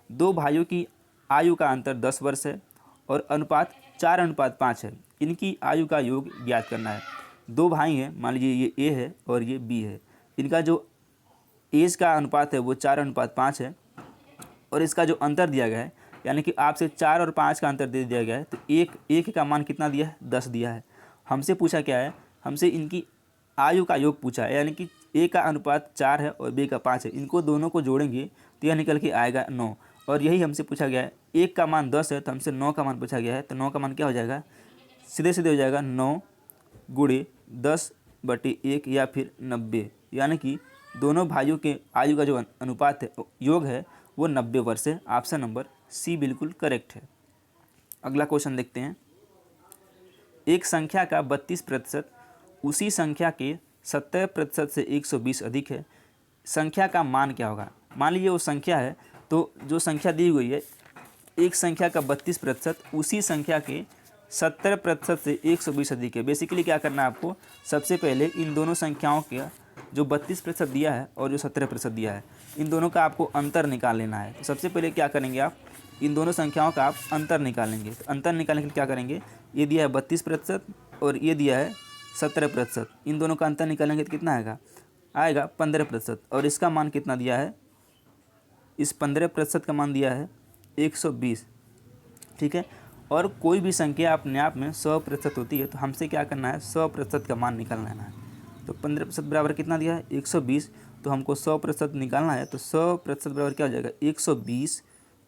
दो भाइयों की आयु का अंतर 10 वर्ष है और अनुपात 4:5 है। इनकी आयु का योग ज्ञात करना है। दो भाई हैं, मान लीजिए ये ए है और ये बी है। इनका जो एज का अनुपात है वो 4:5 है और इसका जो अंतर दिया गया है, यानी कि आपसे 4 और 5 का अंतर दे दिया गया है, तो एक का मान कितना दिया है? 10 दिया है। हमसे पूछा क्या है? हमसे इनकी आयु का योग पूछा है, यानी कि ए का अनुपात 4 है और बी का 5 है। इनको दोनों को जोड़ेंगे तो यह निकल के आएगा 9। और यही हमसे पूछा गया है, एक का मान 10 है तो हमसे 9 का मान पूछा गया है, तो 9 का मान क्या हो जाएगा? सीधे सीधे हो जाएगा 9 गुणे 10/1 या फिर 90, यानी कि दोनों भाइयों के आयु का जो अनुपात है, योग है, वो 90 वर्ष है। ऑप्शन नंबर सी बिल्कुल करेक्ट है। अगला क्वेश्चन देखते हैं। एक संख्या का 32% उसी संख्या के 70% से 120 अधिक है, संख्या का मान क्या होगा? मान लीजिए वो संख्या है, तो जो संख्या दी हुई है, एक संख्या का 32% उसी संख्या के 70% से 120 अधिक है। बेसिकली क्या करना है आपको? सबसे पहले इन दोनों संख्याओं का जो 32% दिया है और जो 70% दिया है, इन दोनों का आपको अंतर निकाल लेना है। तो सबसे पहले क्या करेंगे आप? इन दोनों संख्याओं का आप अंतर निकालेंगे। तो अंतर निकालने के लिए क्या करेंगे? ये दिया है 32% और ये दिया है 70%। इन दोनों का अंतर निकालेंगे तो कितना आएगा? आएगा 15%। और इसका मान कितना दिया है? इस 15% का मान दिया है 120। ठीक है। और कोई भी संख्या अपने आप में 100% होती है, तो हमसे क्या करना है? 100% का मान निकाल लेना है। तो 15% बराबर कितना दिया है? 120। तो हमको 100% निकालना है, तो 100% बराबर क्या हो जाएगा? 120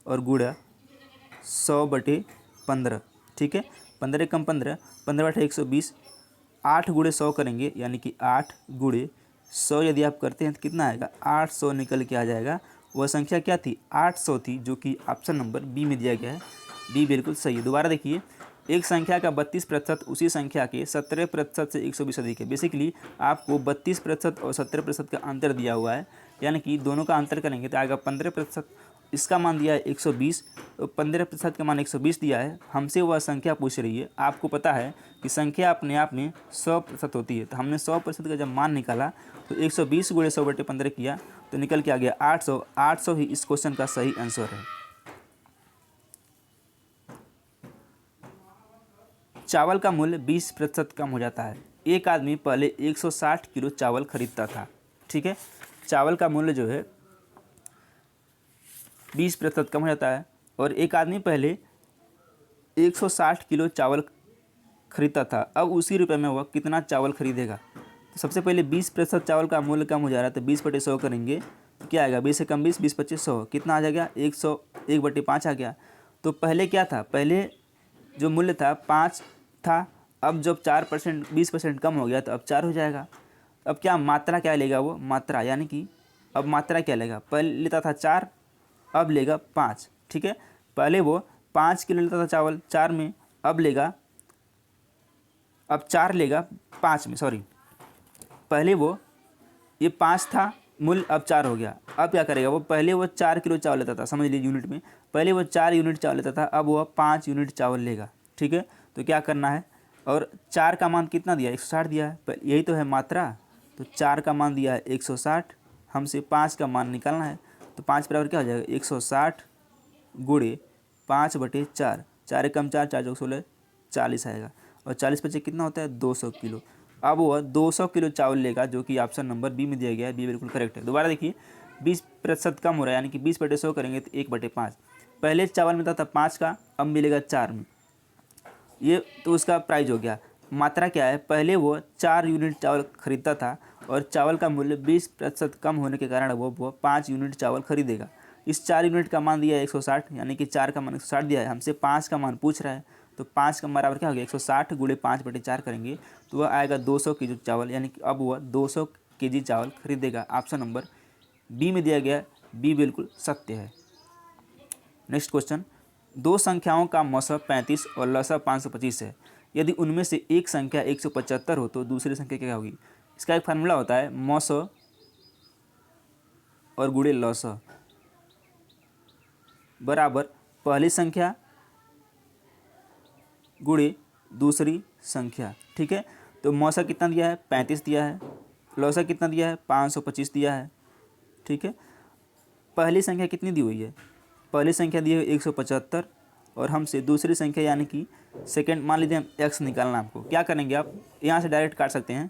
और गुणा 100/15। ठीक है। 15 कम 15, 15/120, 8 गुणे 100 करेंगे, यानी कि 8 गुणे 100 यदि आप करते हैं तो कितना आएगा? 800 निकल के आ जाएगा। वह संख्या क्या थी? 800 थी, जो कि ऑप्शन नंबर बी में दिया गया है। बी बिल्कुल सही है। दोबारा देखिए, एक संख्या का 32% उसी संख्या के 17% से 120 अधिक है। बेसिकली आपको 32% और 70% का अंतर दिया हुआ है, यानी कि दोनों का अंतर करेंगे तो आएगा 15%। इसका मान दिया है 120, तो 15% का मान 120 दिया है। हमसे वह संख्या पूछ रही है। आपको पता है कि संख्या अपने आप में 100% होती है, तो हमने 100% का जब मान निकाला तो 120 गुणे 100/15 किया तो निकल के आ गया 800। 800 ही इस क्वेश्चन का सही आंसर है। चावल का मूल्य 20% कम हो जाता है। एक आदमी पहले 160 किलो चावल खरीदता था। ठीक है। चावल का मूल्य जो है 20% कम हो जाता है और एक आदमी पहले 160 किलो चावल खरीदता था। अब उसी रुपये में वह कितना चावल खरीदेगा? तो सबसे पहले 20% चावल का मूल्य कम हो जा रहा है, तो 20/100 करेंगे तो क्या आएगा? 20 से कम 20, 20×25 100, कितना आ जाएगा? 100/5 आ गया। तो पहले क्या था? पहले जो मूल्य था 5 था, अब जब 4% 20% कम हो गया तो अब 4 हो जाएगा। अब क्या मात्रा क्या लेगा वो? मात्रा, यानी कि अब मात्रा क्या लेगा? पहले लेता था 4, अब लेगा 5। ठीक है। पहले वो 5 किलो लेता था चावल 4 में, अब लेगा, अब 4 लेगा 5 में, सॉरी, पहले वो ये 5 था मूल्य, अब 4 हो गया। अब क्या करेगा वो? पहले वो 4 किलो चावल लेता था, समझ लीजिए यूनिट में, पहले वो 4 यूनिट चावल लेता था, अब वह 5 यूनिट चावल लेगा। ठीक है। तो क्या करना है? और 4 का मान कितना दिया? 160 दिया है, यही तो है मात्रा। तो 4 का मान दिया है 160, हमसे 5 का मान निकालना है। तो 5 बराबर क्या हो जाएगा? 160 गुणे 5/4, 4 कम 4, 4 चौक 16, 40 आएगा। और 40 बचे कितना होता है? 200 किलो। अब वह 200 किलो चावल लेगा, जो कि ऑप्शन नंबर बी में दिया गया है। बी बिल्कुल करेक्ट है। दोबारा देखिए, 20% कम हो रहा है, यानी कि 20/100 करेंगे तो 1/5। पहले चावल मिलता था 5 का, अब मिलेगा 4 में। ये तो उसका प्राइस हो गया। मात्रा क्या है? पहले वो 4 यूनिट चावल खरीदता था और चावल का मूल्य 20% कम होने के कारण वो 5 यूनिट चावल खरीदेगा। इस 4 यूनिट का मान दिया है 160, यानी कि 4 का मान 160 दिया है, हमसे 5 का मान पूछ रहा है। तो 5 का बराबर क्या हो गया? 160 गुणे 5/4 करेंगे तो वह आएगा 200 केजी चावल, यानी कि अब वह 200 केजी चावल खरीदेगा। ऑप्शन नंबर बी में दिया गया, बी बिल्कुल सत्य है। नेक्स्ट क्वेश्चन, दो संख्याओं का मौसा 35 और लसा 525 है। यदि उनमें से एक संख्या 175 हो तो दूसरी संख्या क्या होगी? इसका एक फार्मूला होता है, मौसा और गुणे लसा बराबर पहली संख्या गुणे दूसरी संख्या। ठीक है। तो मौसा कितना दिया है? 35 दिया है। लौसा कितना दिया है? 525 दिया है। ठीक है। पहली संख्या कितनी दी हुई है? पहली संख्या दी है 175 और हमसे दूसरी संख्या यानी कि सेकंड मान लीजिए हम x निकालना आपको, क्या करेंगे आप यहाँ से डायरेक्ट काट सकते हैं।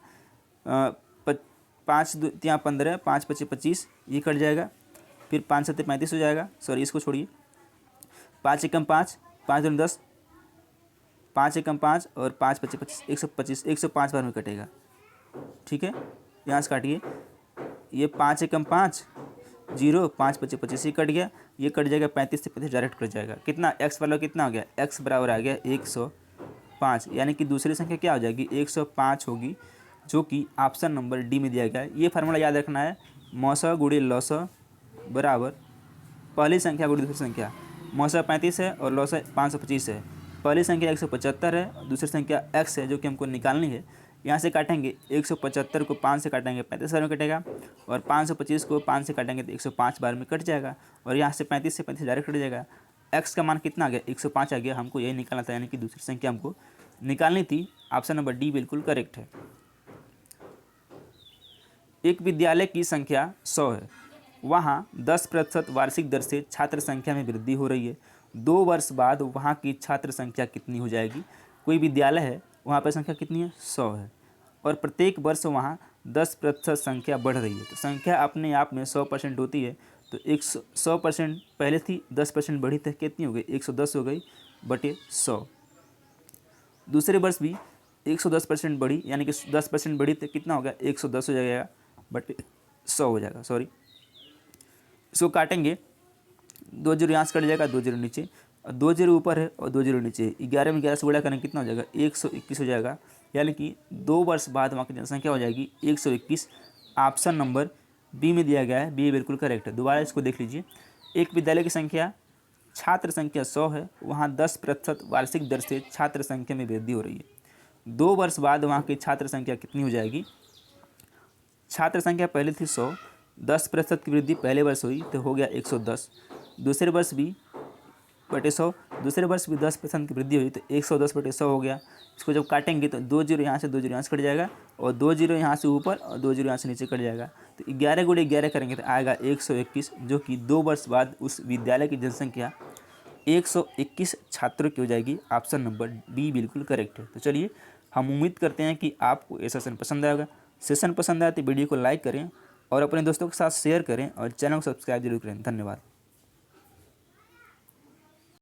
5 यहाँ 15, 5 5 25, ये कट जाएगा। फिर 5 7 35 हो जाएगा, सॉरी इसको छोड़िए। 5 एकम 5, 5 दूनी 10, 5 एकम 5 और 5 5 25, 125, 105 बार में कटेगा। ठीक है, यहाँ से काटिए। ये 5 एकम 5, 0, 5 5 25, ये कट गया। ये कट जाएगा 35 से 35 डायरेक्ट कट जाएगा। कितना x वाला कितना हो गया, x बराबर आ गया 105, यानी कि दूसरी संख्या क्या हो जाएगी 105 होगी, जो कि ऑप्शन नंबर डी में दिया गया है। ये फार्मूला याद रखना है, मौसा गुणे लौसा बराबर पहली संख्या गुणे दूसरी संख्या। मौसा 35 है और लौसा 525 है। पहली संख्या 175 है और दूसरी संख्या x है जो कि हमको निकालनी है। यहाँ से काटेंगे 175 को 5 से काटेंगे 35 बार में कटेगा, और 525 को 5 से काटेंगे तो 105 बार में कट जाएगा, और यहाँ से 35 से 35 डायरेक्ट कट जाएगा। x का मान कितना आ गया 105 आ गया, हमको यही निकालना था, यानी कि दूसरी संख्या हमको निकालनी थी। ऑप्शन नंबर डी बिल्कुल करेक्ट है। एक विद्यालय की संख्या 100 है, वहाँ 10% वार्षिक दर से छात्र संख्या में वृद्धि हो रही है। 2 वर्ष बाद वहाँ की छात्र संख्या कितनी हो जाएगी। कोई विद्यालय है, वहाँ पर संख्या कितनी है 100 है, और प्रत्येक वर्ष वहाँ 10% संख्या बढ़ रही है। तो संख्या अपने आप में 100% होती है, तो 100% पहले थी, 10% बढ़ी तो कितनी हो गई 110 हो गई बटे 100। दूसरे वर्ष भी 110% बढ़ी, यानी कि 10% बढ़ी तो कितना हो गया 110 हो जाएगा बटे 100 हो जाएगा। सॉरी, इसको काटेंगे, 2 जीरो यहाँ से कट जाएगा, 2 जीरो नीचे, और 2 जीरो ऊपर है और 2 जीरो नीचे। 11 में 11 से गुणा करेंगे कितना हो जाएगा 121 हो जाएगा, यानी कि 2 वर्ष बाद वहाँ की जनसंख्या हो जाएगी 121। ऑप्शन नंबर बी में दिया गया है, बी बिल्कुल करेक्ट है। दोबारा इसको देख लीजिए। एक विद्यालय की संख्या छात्र संख्या 100 है, वहाँ 10% वार्षिक दर से छात्र संख्या में वृद्धि हो रही है। 2 वर्ष बाद वहाँ की छात्र संख्या कितनी हो जाएगी। छात्र संख्या पहले थी 100, 10% की वृद्धि पहले वर्ष हुई तो हो गया 110। दूसरे वर्ष भी बटे 100, दूसरे वर्ष भी 10% की वृद्धि हुई तो 110 बटे 100 हो गया। इसको जब काटेंगे तो 2 जीरो यहाँ से 2 जीरो यहाँ से कट जाएगा, और 2 जीरो यहाँ से ऊपर और 2 जीरो यहाँ से नीचे कट जाएगा। तो 11 गुणे 11 करेंगे तो आएगा 121, जो कि 2 वर्ष बाद उस विद्यालय की जनसंख्या 121 छात्रों की हो जाएगी। ऑप्शन नंबर डी बिल्कुल करेक्ट है। तो चलिए, हम उम्मीद करते हैं कि आपको ये सेशन पसंद आएगा। सेशन पसंद आए तो वीडियो को लाइक करें और अपने दोस्तों के साथ शेयर करें और चैनल को सब्सक्राइब जरूर करें। धन्यवाद।